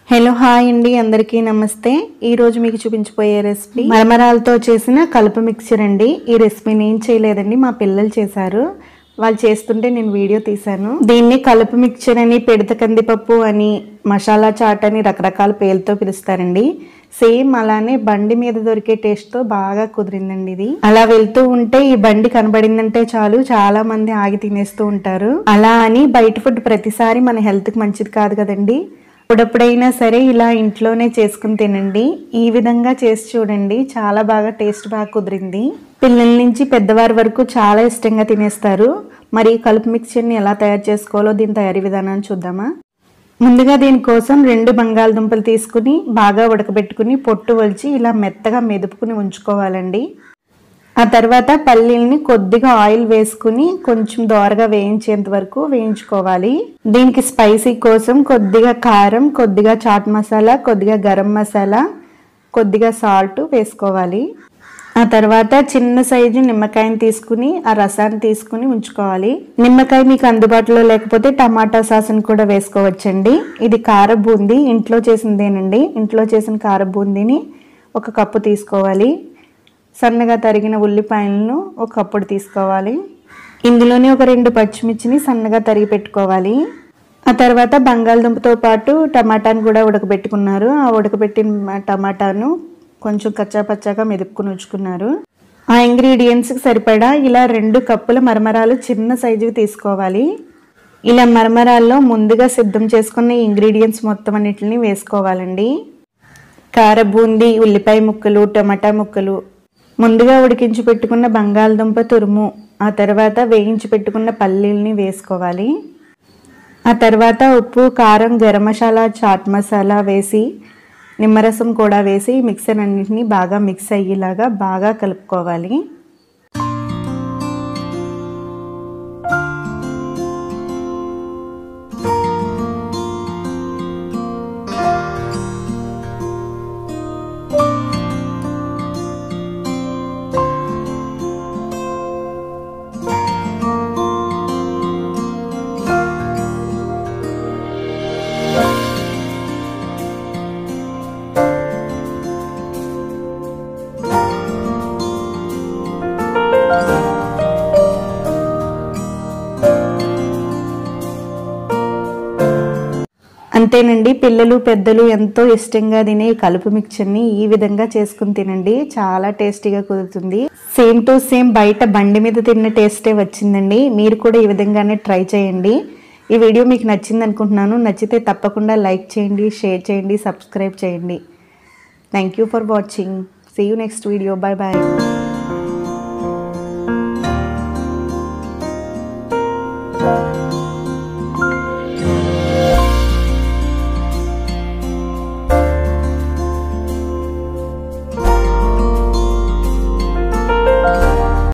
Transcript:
Hello hi అండి, అందరికీ నమస్తే. ఈరోజు మీకు చూపించబోయే రెసిపీ మరమరాలతో చేసిన కలుపు మిక్చర్ అండి. ఈ రెసిపీ నేను చేయలేదండి, మా పిల్లలు చేశారు. వాళ్ళు చేస్తుంటే నేను వీడియో తీశాను. దీన్ని కలుపు మిక్చర్ అని, పిడత కందిపప్పు అని, మసాలా చాట్ అని రకరకాల పేర్లతో పిలుస్తారండి. సేమ్ అలానే బండి మీద దొరికే టేస్ట్తో బాగా కుదిరిందండి ఇది. అలా వెళ్తూ ఉంటే ఈ బండి కనబడిందంటే చాలు చాలా మంది ఆగి తినేస్తూ ఉంటారు. అలా అని బయట ఫుడ్ ప్రతిసారి మన హెల్త్కి మంచిది కాదు కదండి. ఎప్పుడైనా సరే ఇలా ఇంట్లోనే చేసుకుని తినండి. ఈ విధంగా చేసి చూడండి, చాలా బాగా టేస్ట్ బాగా కుదిరింది. పిల్లల నుంచి పెద్దవారి వరకు చాలా ఇష్టంగా తినేస్తారు. మరి కలుపు మిక్చర్ని ఎలా తయారు చేసుకోవాలో దీని తయారీ విధానాన్ని చూద్దామా. ముందుగా దీనికోసం 2 బంగాళదుంపలు తీసుకుని బాగా ఉడకబెట్టుకుని పొట్టు వలిచి ఇలా మెత్తగా మెదుపుకుని ఉంచుకోవాలండి. ఆ తర్వాత పల్లీల్ని కొద్దిగా ఆయిల్ వేసుకుని కొంచెం దోరగా వేయించేంత వరకు వేయించుకోవాలి. దీనికి స్పైసీ కోసం కొద్దిగా కారం, కొద్దిగా చాట్ మసాలా, కొద్దిగా గరం మసాలా, కొద్దిగా సాల్ట్ వేసుకోవాలి. ఆ తర్వాత చిన్న సైజు నిమ్మకాయని తీసుకుని ఆ రసాన్ని తీసుకుని ఉంచుకోవాలి. నిమ్మకాయ మీకు అందుబాటులో లేకపోతే టమాటా సాస్ని కూడా వేసుకోవచ్చండి. ఇది కార బూందీ, ఇంట్లో చేసిందేనండి. ఇంట్లో చేసిన కార బూందీని 1 కప్పు తీసుకోవాలి. సన్నగా తరిగిన ఉల్లిపాయలను 1 కప్పుడు తీసుకోవాలి. ఇందులోనే ఒక 2 పచ్చిమిర్చిని సన్నగా తరిగి పెట్టుకోవాలి. ఆ తర్వాత బంగాళదుంపతో పాటు టమాటాను కూడా ఉడకబెట్టుకున్నారు. ఆ ఉడకబెట్టిన టమాటాను కొంచెం కచ్చాపచ్చాగా మెదుపుకుని ఉంచుకున్నారు. ఆ ఇంగ్రీడియంట్స్కి సరిపడా ఇలా 2 కప్పుల మరమరాలు చిన్న సైజువి తీసుకోవాలి. ఇలా మరమరాల్లో ముందుగా సిద్ధం చేసుకున్న ఇంగ్రీడియంట్స్ మొత్తం అన్నిటిని వేసుకోవాలండి. కార బూందీ, ఉల్లిపాయ ముక్కలు, టమాటా ముక్కలు, ముందుగా ఉడికించి పెట్టుకున్న బంగాళదుంప తురుము, ఆ తర్వాత వేయించి పెట్టుకున్న పల్లీల్ని వేసుకోవాలి. ఆ తర్వాత ఉప్పు, కారం, గరం మసాలా, చాట్ మసాలా వేసి నిమ్మరసం కూడా వేసి మిక్సర్ అన్నింటినీ బాగా మిక్స్ అయ్యేలాగా బాగా కలుపుకోవాలి. అంతేనండి, పిల్లలు పెద్దలు ఎంతో ఇష్టంగా తినే కలుపు మిక్చర్ని ఈ విధంగా చేసుకుని తినండి, చాలా టేస్టీగా కుదురుతుంది. సేమ్ టు సేమ్ బయట బండి మీద తిన్న టేస్టే వచ్చిందండి. మీరు కూడా ఈ విధంగానే ట్రై చేయండి. ఈ వీడియో మీకు నచ్చింది అనుకుంటున్నాను. నచ్చితే తప్పకుండా లైక్ చేయండి, షేర్ చేయండి, సబ్స్క్రైబ్ చేయండి. Thank you for watching. See you next video. Bye bye.